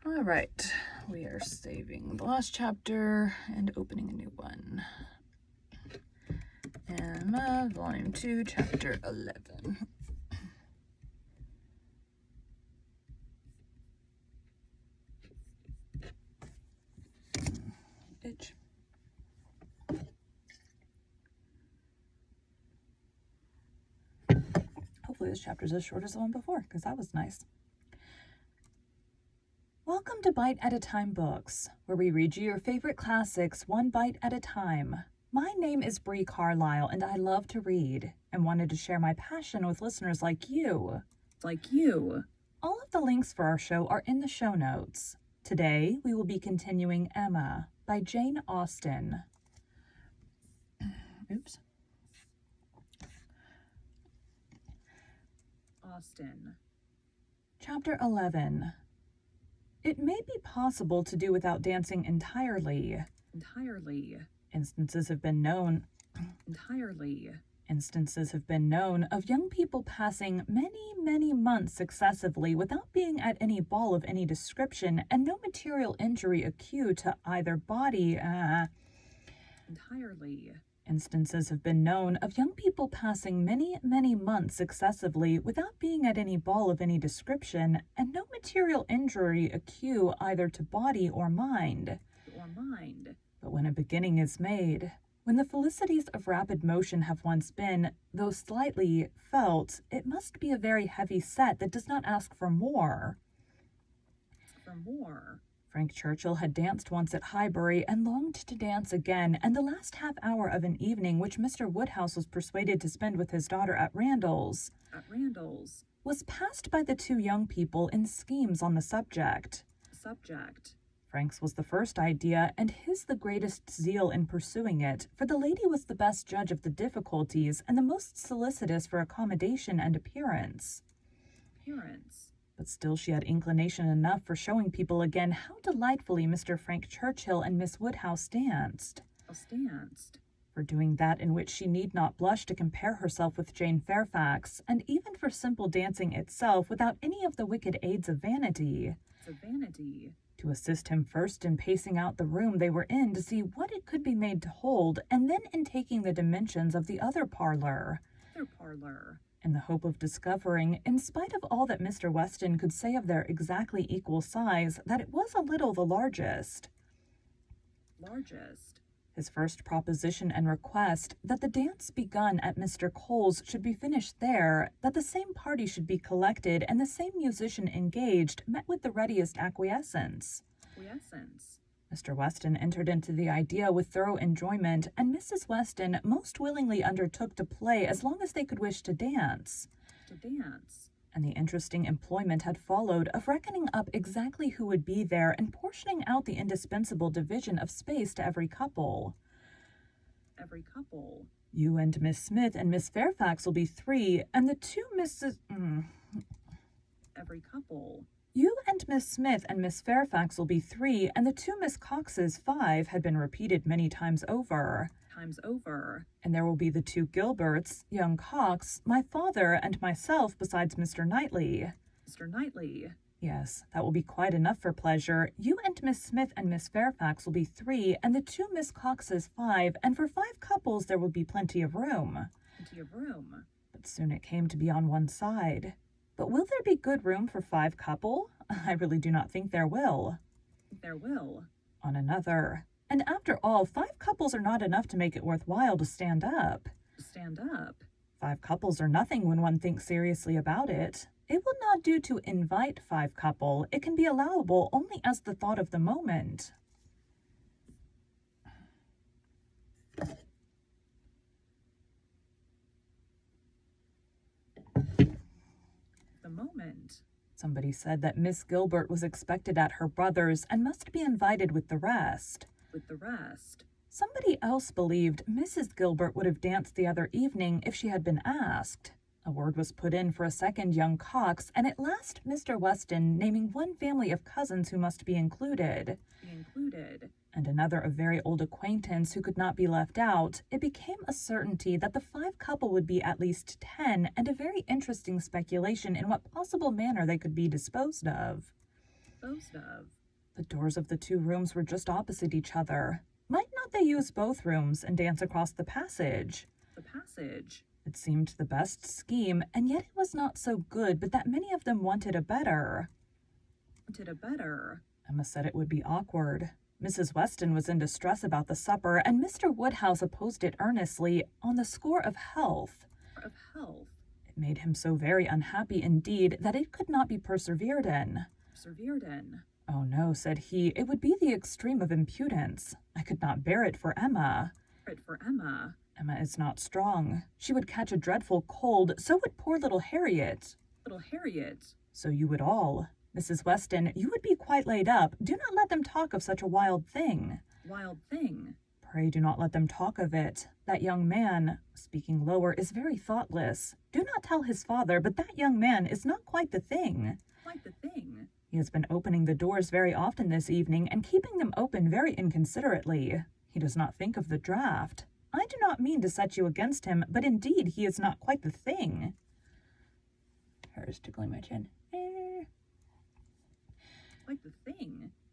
All right, we are saving the last chapter and opening a new one. Emma, Volume 2, Chapter 11. Itch. Hopefully this chapter is as short as the one before, because that was nice. Welcome to Bite at a Time Books, where we read you your favorite classics one bite at a time. My name is Bree Carlisle, and I love to read, and wanted to share my passion with listeners like you. All of the links for our show are in the show notes. Today, we will be continuing Emma by Jane Austen. Oops. Austen. Chapter 11. It may be possible to do without dancing entirely. Instances have been known of young people passing many months successively without being at any ball of any description, and no material injury acute to either body. Instances have been known of young people passing many months successively without being at any ball of any description, and no material injury acute either to body or mind. But when a beginning is made, when the felicities of rapid motion have once been, though slightly, felt, it must be a very heavy set that does not ask for more. Frank Churchill had danced once at Highbury and longed to dance again, and the last half hour of an evening which Mr. Woodhouse was persuaded to spend with his daughter at Randalls was passed by the two young people in schemes on the subject. Frank's was the first idea, and his the greatest zeal in pursuing it, for the lady was the best judge of the difficulties, and the most solicitous for accommodation and appearance. But still she had inclination enough for showing people again how delightfully Mr. Frank Churchill and Miss Woodhouse danced. For doing that in which she need not blush to compare herself with Jane Fairfax, and even for simple dancing itself without any of the wicked aids of vanity. To assist him first in pacing out the room they were in to see what it could be made to hold, and then in taking the dimensions of the other parlor. In the hope of discovering, in spite of all that Mr. Weston could say of their exactly equal size, that it was a little the largest. His first proposition and request, that the dance begun at Mr. Cole's should be finished there, that the same party should be collected, and the same musician engaged, met with the readiest acquiescence. Mr. Weston entered into the idea with thorough enjoyment, and Mrs. Weston most willingly undertook to play as long as they could wish to dance. And the interesting employment had followed of reckoning up exactly who would be there and portioning out the indispensable division of space to every couple. You and Miss Smith and Miss Fairfax will be 3, and the two Mrs. You and Miss Smith and Miss Fairfax will be 3, and the two Miss Coxes 5 had been repeated many times over. And there will be the 2 Gilberts, young Cox, my father, and myself, besides Mr. Knightley. Yes, that will be quite enough for pleasure. You and Miss Smith and Miss Fairfax will be 3, and the 2 Miss Coxes 5, and for 5 couples there will be plenty of room. But soon it came to be on one side. But will there be good room for 5 couple? I really do not think there will. On another. And after all, 5 couples are not enough to make it worthwhile to stand up. 5 couples are nothing when one thinks seriously about it. It will not do to invite 5 couple. It can be allowable only as the thought of the moment. Somebody said that Miss Gilbert was expected at her brother's and must be invited with the rest. Somebody else believed Mrs. Gilbert would have danced the other evening if she had been asked. A word was put in for a second young Cox, and at last Mr. Weston naming one family of cousins who must be included, and another a very old acquaintance who could not be left out, it became a certainty that the 5 couple would be at least 10, and a very interesting speculation in what possible manner they could be disposed of. The doors of the two rooms were just opposite each other. Might not they use both rooms and dance across the passage? The passage. It seemed the best scheme, and yet it was not so good but that many of them wanted a better. Emma said it would be awkward. Mrs. Weston was in distress about the supper, and Mr. Woodhouse opposed it earnestly on the score of health. It made him so very unhappy indeed that it could not be persevered in. Oh no, said he, it would be the extreme of impudence. I could not bear it for Emma. Emma is not strong. She would catch a dreadful cold, so would poor little Harriet. So you would all. Mrs. Weston, you would be quite laid up. Do not let them talk of such a wild thing. Pray do not let them talk of it. That young man, speaking lower, is very thoughtless. Do not tell his father, but that young man is not quite the thing. He has been opening the doors very often this evening and keeping them open very inconsiderately. He does not think of the draught. I do not mean to set you against him, but indeed he is not quite the thing. Hers tickling my chin.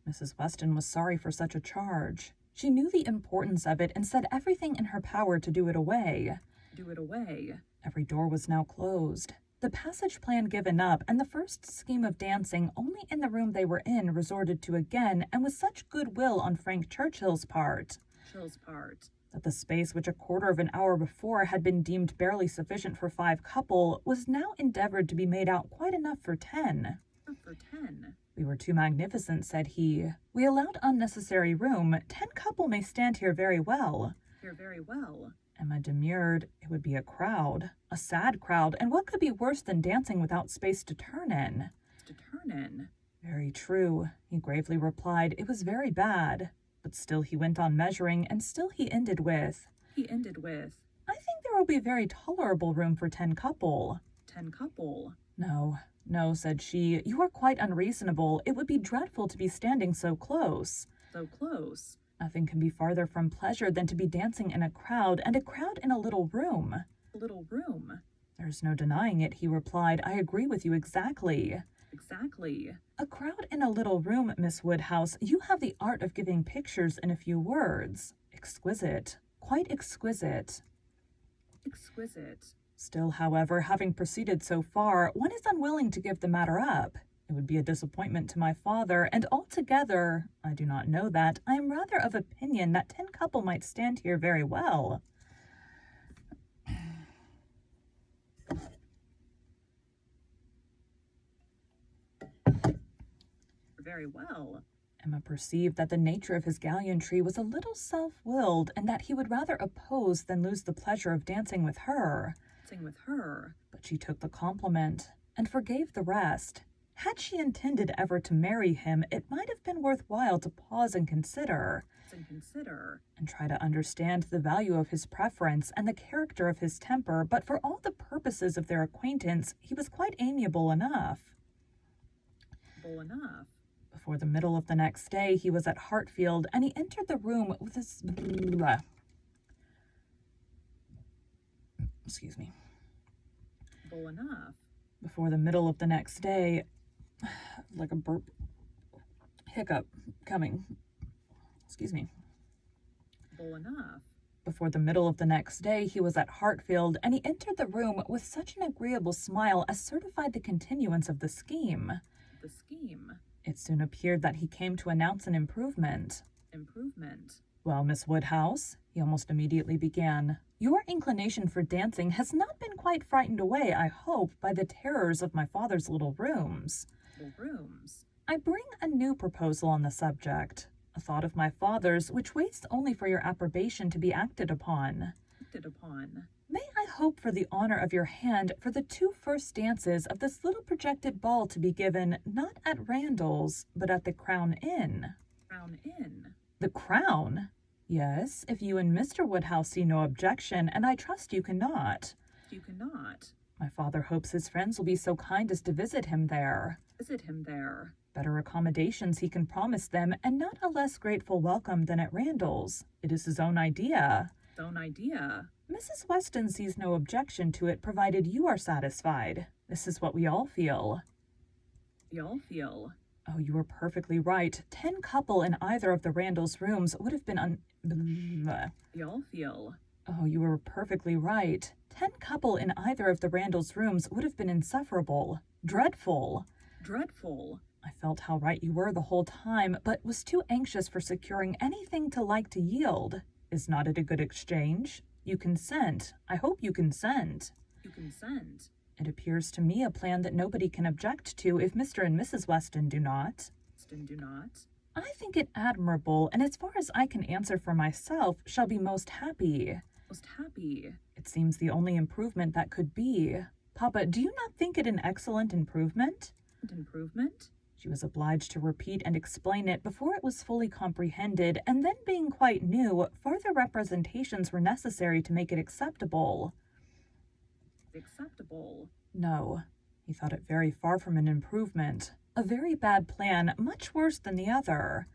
Mrs. Weston was sorry for such a charge. She knew the importance of it and said everything in her power to do it away. Every door was now closed. The passage plan given up, and the first scheme of dancing only in the room they were in resorted to again, and with such goodwill on Frank Churchill's part, that the space which a quarter of an hour before had been deemed barely sufficient for 5 couple was now endeavored to be made out quite enough for 10. We were too magnificent, said he. We allowed unnecessary room. 10 couple may stand here very well. Emma demurred. It would be a crowd, a sad crowd, and what could be worse than dancing without space to turn in? Very true, he gravely replied. It was very bad. But still he went on measuring, and still he ended with, I think there will be very tolerable room for 10 couple. No, said she, you are quite unreasonable. It would be dreadful to be standing so close. Nothing can be farther from pleasure than to be dancing in a crowd, and a crowd in a little room. There's no denying it, he replied. I agree with you exactly. A crowd in a little room, Miss Woodhouse. You have the art of giving pictures in a few words. Exquisite. Quite exquisite. Still, however, having proceeded so far, one is unwilling to give the matter up. It would be a disappointment to my father, and altogether, I do not know that, I am rather of opinion that 10 couple might stand here very well. Emma perceived that the nature of his gallantry was a little self-willed, and that he would rather oppose than lose the pleasure of dancing with her. But she took the compliment, and forgave the rest. Had she intended ever to marry him, it might have been worthwhile to pause and consider, and try to understand the value of his preference and the character of his temper, but for all the purposes of their acquaintance, he was quite amiable enough. Before the middle of the next day, he was at Hartfield, and he entered the room with his... Excuse me. Before the middle of the next day, like a burp, hiccup coming. Excuse me. Before the middle of the next day, he was at Hartfield, and he entered the room with such an agreeable smile as certified the continuance of the scheme. It soon appeared that he came to announce an improvement. Well, Miss Woodhouse, he almost immediately began, your inclination for dancing has not been quite frightened away, I hope, by the terrors of my father's little rooms. I bring a new proposal on the subject, a thought of my father's which waits only for your approbation to be acted upon. May I hope for the honor of your hand for the 2 first dances of this little projected ball to be given, not at Randall's, but at the Crown Inn? The Crown? Yes, if you and Mr. Woodhouse see no objection, and I trust you cannot. My father hopes his friends will be so kind as to visit him there. Better accommodations he can promise them, and not a less grateful welcome than at Randall's. It is his own idea. Mrs. Weston sees no objection to it, provided you are satisfied. This is what we all feel. Oh, you were perfectly right. 10 couple in either of the Randalls' rooms would have been Y'all feel. Oh, you were perfectly right. 10 couple in either of the Randalls' rooms would have been insufferable. Dreadful. Dreadful. I felt how right you were the whole time, but was too anxious for securing anything to like to yield. Is not it a good exchange? You consent. I hope you consent. You consent. It appears to me a plan that nobody can object to if Mr. and Mrs. Weston do not. Do not. I think it admirable, and as far as I can answer for myself, shall be most happy. Most happy. It seems the only improvement that could be. Papa, do you not think it an excellent improvement? Improvement? She was obliged to repeat and explain it before it was fully comprehended, and then being quite new, further representations were necessary to make it acceptable. Acceptable? No, he thought it very far from an improvement. A very bad plan, much worse than the other.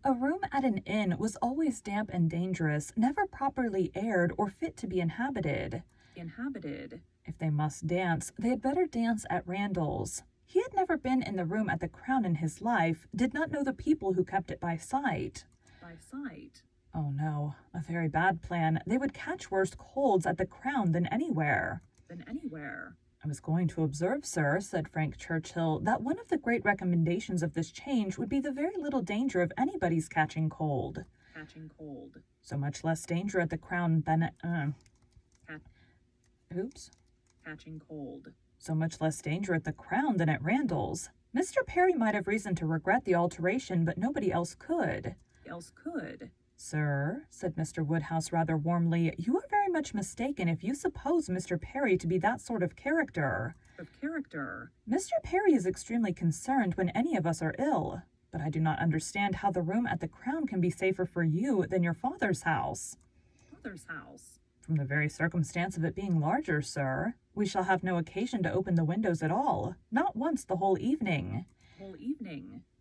A room at an inn was always damp and dangerous, never properly aired or fit to be inhabited. If they must dance, they had better dance at Randalls. He had never been in the room at the Crown in his life, did not know the people who kept it by sight. Oh no, a very bad plan. They would catch worse colds at the Crown than anywhere. I was going to observe, sir, said Frank Churchill, that one of the great recommendations of this change would be the very little danger of anybody's catching cold. So much less danger at the Crown than Catching cold. So much less danger at the Crown than at Randalls. Mr. Perry might have reason to regret the alteration, but nobody else could. Sir, said Mr. Woodhouse rather warmly, you are very much mistaken if you suppose Mr. Perry to be that sort of character. Mr. Perry is extremely concerned when any of us are ill, but I do not understand how the room at the Crown can be safer for you than your father's house. From the very circumstance of it being larger, sir. We shall have no occasion to open the windows at all, not once the whole evening.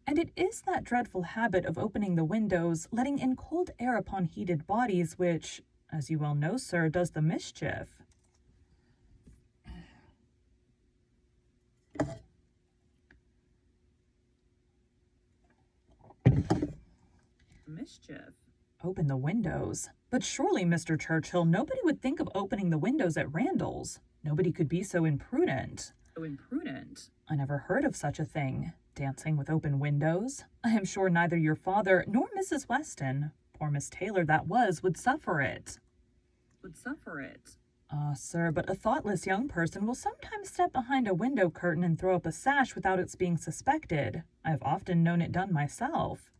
And it is that dreadful habit of opening the windows, letting in cold air upon heated bodies, which, as you well know, sir, does the mischief. Open the windows? But surely, Mr. Churchill, nobody would think of opening the windows at Randalls. Nobody could be so imprudent. I never heard of such a thing. Dancing with open windows? I am sure neither your father nor Mrs. Weston, poor Miss Taylor that was, would suffer it. Ah, sir, but a thoughtless young person will sometimes step behind a window curtain and throw up a sash without its being suspected. I have often known it done myself.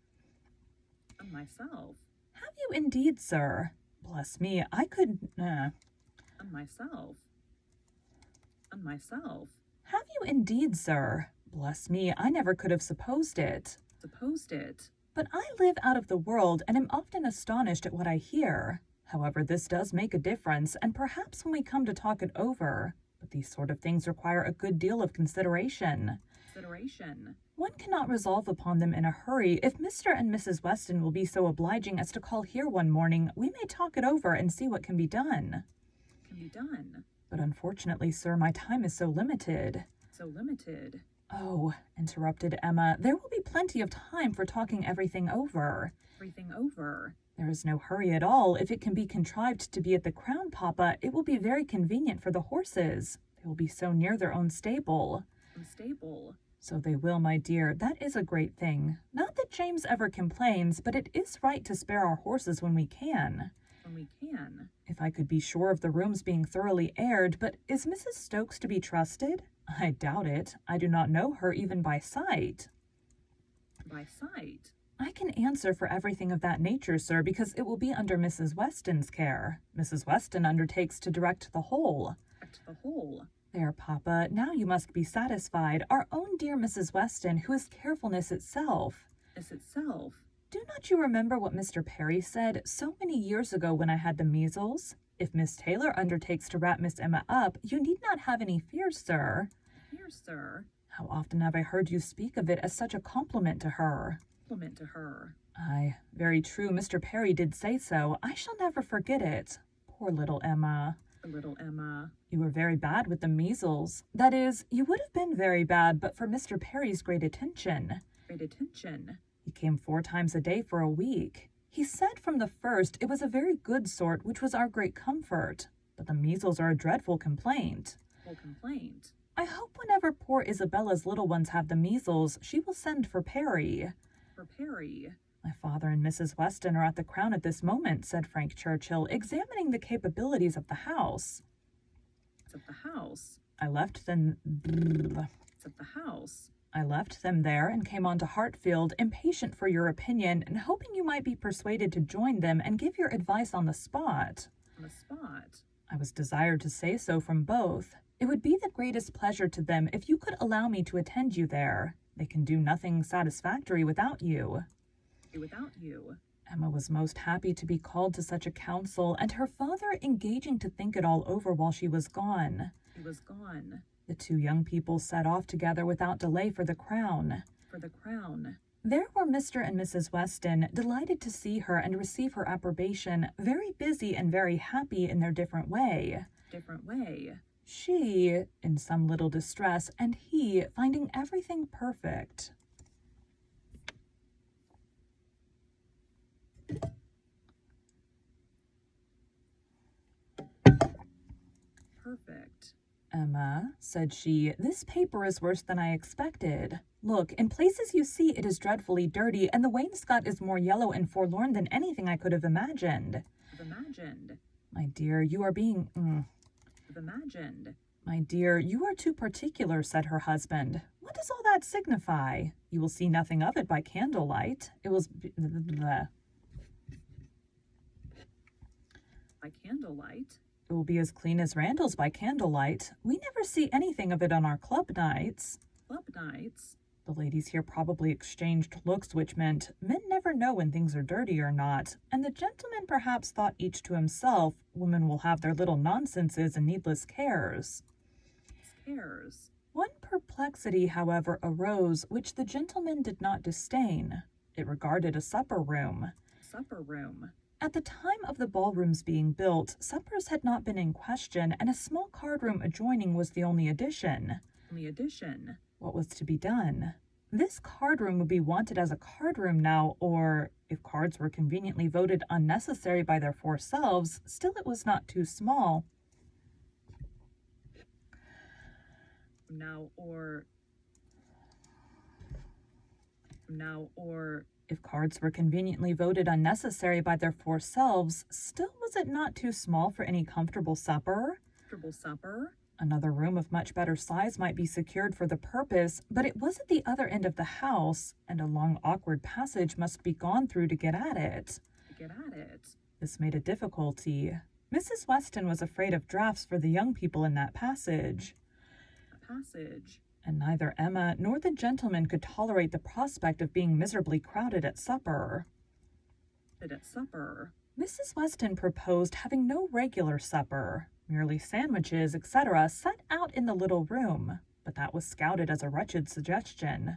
Have you indeed, sir? Bless me, I could, Myself. Have you indeed, sir? Bless me, I never could have supposed it. But I live out of the world and am often astonished at what I hear. However, this does make a difference, and perhaps when we come to talk it over. But these sort of things require a good deal of consideration. One cannot resolve upon them in a hurry. If Mr. and Mrs. Weston will be so obliging as to call here one morning, we may talk it over and see what can be done. But unfortunately, sir, my time is so limited. Oh, interrupted Emma, there will be plenty of time for talking everything over. There is no hurry at all. If it can be contrived to be at the Crown, Papa, it will be very convenient for the horses. They will be so near their own stable. So they will, my dear. That is a great thing. Not that James ever complains, but it is right to spare our horses when we can. If I could be sure of the rooms being thoroughly aired, but is Mrs. Stokes to be trusted? I doubt it. I do not know her even by sight. I can answer for everything of that nature, sir, because it will be under Mrs. Weston's care. Mrs. Weston undertakes to direct the whole. There, Papa, now you must be satisfied. Our own dear Mrs. Weston, who is carefulness itself. Do not you remember what Mr. Perry said so many years ago when I had the measles? If Miss Taylor undertakes to wrap Miss Emma up, you need not have any fears, sir. How often have I heard you speak of it as such a compliment to her? Aye, very true. Mr. Perry did say so. I shall never forget it. Poor little Emma. little Emma. You were very bad with the measles. That is, you would have been very bad but for Mr. Perry's great attention. Great attention. He came 4 times a day for a week. He said from the first it was a very good sort, which was our great comfort. But the measles are a dreadful complaint. Full complaint. I hope whenever poor Isabella's little ones have the measles, she will send for Perry. For Perry. My father and Mrs. Weston are at the Crown at this moment, said Frank Churchill, examining the capabilities of the house. It's at the house. I left them... It's at the house. I left them there and came on to Hartfield, impatient for your opinion and hoping you might be persuaded to join them and give your advice on the spot. On the spot. I was desired to say so from both. It would be the greatest pleasure to them if you could allow me to attend you there. They can do nothing satisfactory without you. Without you. Emma was most happy to be called to such a council, and her father engaging to think it all over while she was gone. He was gone. The 2 young people set off together without delay for the Crown. For the Crown. There were Mr. and Mrs. Weston, delighted to see her and receive her approbation, very busy and very happy in their different way. Different way. She, in some little distress, and he, finding everything perfect. Perfect. Emma, said she, this paper is worse than I expected. Look, in places you see it is dreadfully dirty, and the wainscot is more yellow and forlorn than anything I could have imagined. Imagined. My dear, you are being... Imagined. My dear, you are too particular, said her husband. What does all that signify? You will see nothing of it by candlelight. It was... By candlelight. It will be as clean as Randall's by candlelight. We never see anything of it on our club nights. Club nights. The ladies here probably exchanged looks, which meant men never know when things are dirty or not, and the gentlemen perhaps thought each to himself, women will have their little nonsenses and needless cares. Cares. One perplexity, however, arose, which the gentlemen did not disdain. It regarded a supper room. Supper room. At the time of the ballrooms being built, suppers had not been in question, and a small card-room adjoining was the only addition. What was to be done? This card-room would be wanted as a card-room now, or, if cards were conveniently voted unnecessary by their 4 selves, still it was not too small. Now or... If cards were conveniently voted unnecessary by their 4 selves, still was it not too small for any comfortable supper? Another room of much better size might be secured for the purpose, but it was at the other end of the house, and a long awkward passage must be gone through to get at it. This made a difficulty. Mrs. Weston was afraid of draughts for the young people in that passage. And neither Emma nor the gentleman could tolerate the prospect of being miserably crowded at supper. Mrs. Weston proposed having no regular supper, merely sandwiches, etc., set out in the little room, but that was scouted as a wretched suggestion.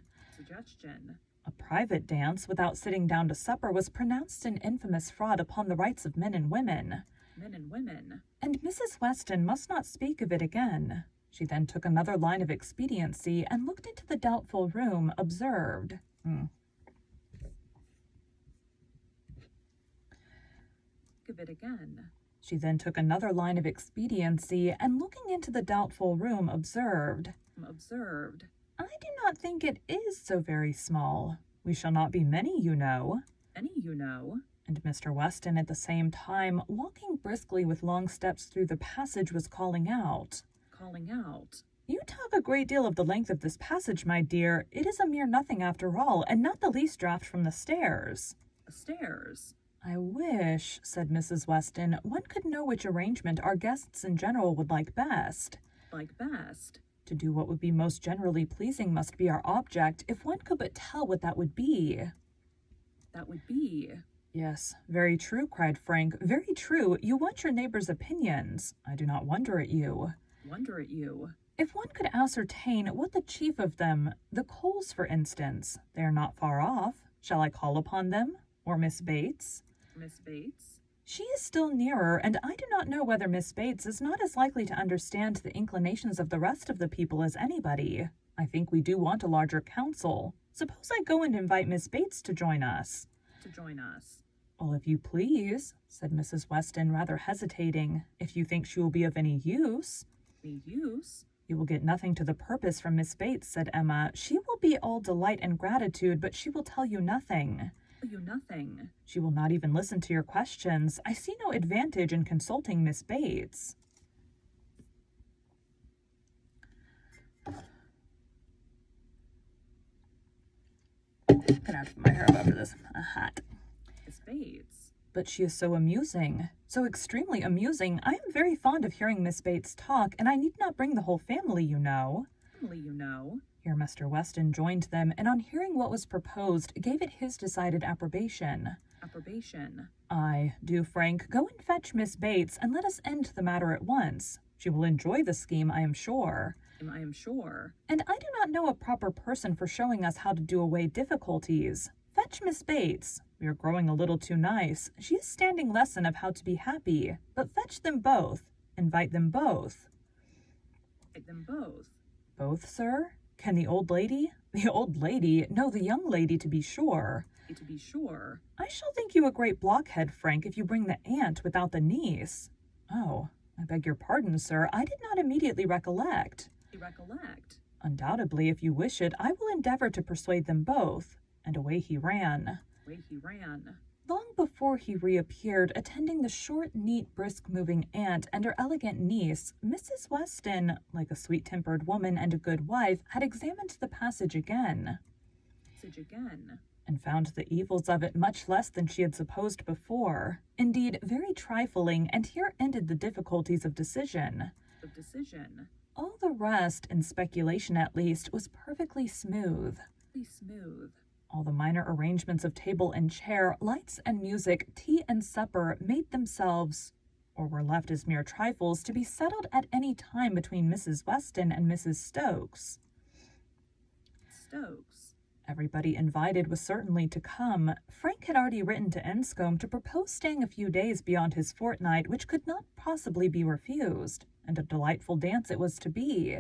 A private dance without sitting down to supper was pronounced an infamous fraud upon the rights of men and women. And Mrs. Weston must not speak of it again. She then took another line of expediency and looked into the doubtful room, observed. Give it again. She then took another line of expediency and looking into the doubtful room, observed. I do not think it is so very small. We shall not be many, you know. And Mr. Weston at the same time, walking briskly with long steps through the passage, was calling out. You talk a great deal of the length of this passage, my dear. It is a mere nothing after all, and not the least draught from the stairs. I wish, said Mrs. Weston, one could know which arrangement our guests in general would like best. To do what would be most generally pleasing must be our object, if one could but tell what that would be. Yes, very true, cried Frank, very true. You want your neighbors' opinions. I do not wonder at you. If one could ascertain what the chief of them, the Coles, for instance, they are not far off. Shall I call upon them? Or Miss Bates? She is still nearer, and I do not know whether Miss Bates is not as likely to understand the inclinations of the rest of the people as anybody. I think we do want a larger council. Suppose I go and invite Miss Bates to join us. Well, if you please, said Mrs. Weston, rather hesitating, if you think she will be of any use. Any use? You will get nothing to the purpose from Miss Bates, said Emma. She will be all delight and gratitude, but she will tell you nothing. Nothing. She will not even listen to your questions. I see no advantage in consulting Miss Bates. I'm gonna have to put my hair up after this. A hat. Miss Bates. But she is so amusing, so extremely amusing. I am very fond of hearing Miss Bates talk, and I need not bring the whole family, you know. Here Mr. Weston joined them, and on hearing what was proposed, gave it his decided approbation. Aye, do, Frank, go and fetch Miss Bates, and let us end the matter at once. She will enjoy the scheme, I am sure. And I do not know a proper person for showing us how to do away difficulties. Fetch Miss Bates. We are growing a little too nice. She is standing lesson of how to be happy. But fetch them both. Invite them both. Both, sir? Can the old lady? The old lady? No, the young lady, to be sure. I shall think you a great blockhead, Frank, if you bring the aunt without the niece. Oh, I beg your pardon, sir. I did not immediately recollect. Undoubtedly, if you wish it, I will endeavor to persuade them both. And away he ran. Long before he reappeared, attending the short, neat, brisk-moving aunt and her elegant niece, Mrs. Weston, like a sweet-tempered woman and a good wife, had examined the passage again, and found the evils of it much less than she had supposed before. Indeed, very trifling, and here ended the difficulties of decision. All the rest, in speculation at least, was perfectly smooth. All the minor arrangements of table and chair, lights and music, tea and supper made themselves, or were left as mere trifles, to be settled at any time between Mrs. Weston and Mrs. Stokes. Everybody invited was certainly to come. Frank had already written to Enscombe to propose staying a few days beyond his fortnight, which could not possibly be refused, and a delightful dance it was to be.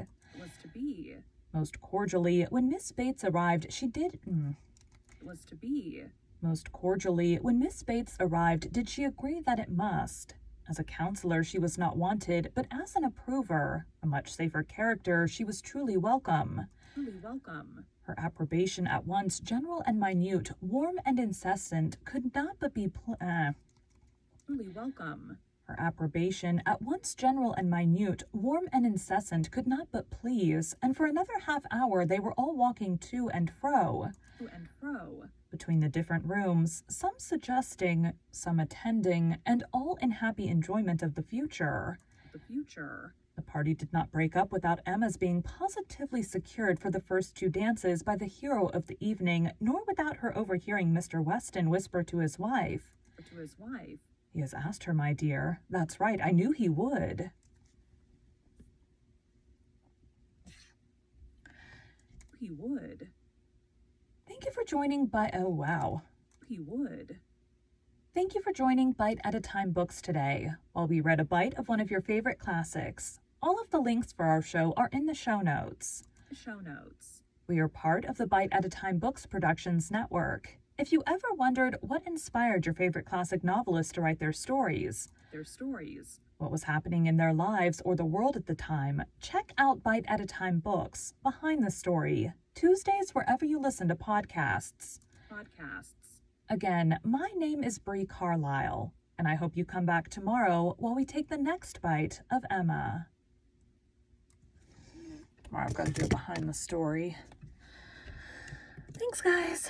Most cordially, when Miss Bates arrived, Most cordially, when Miss Bates arrived, did she agree that it must. As a counselor she was not wanted, but as an approver, a much safer character, she was truly welcome. Her approbation at once general and minute, warm and incessant, could not but be Her approbation, at once general and minute, warm and incessant, could not but please, and for another half hour they were all walking to and fro between the different rooms, some suggesting, some attending, and all in happy enjoyment of the future. The party did not break up without Emma's being positively secured for the first two dances by the hero of the evening, nor without her overhearing Mr. Weston whisper to his wife. He has asked her, my dear. That's right, I knew he would. Thank you for joining Thank you for joining Bite at a Time Books today, while we read a bite of one of your favorite classics. All of the links for our show are in the show notes. We are part of the Bite at a Time Books Productions Network. If you ever wondered what inspired your favorite classic novelists to write their stories, what was happening in their lives or the world at the time, check out Bite at a Time Books, Behind the Story, Tuesdays wherever you listen to podcasts. Again, my name is Bree Carlisle, and I hope you come back tomorrow while we take the next bite of Emma. Tomorrow I've got to do Behind the Story. Thanks, guys.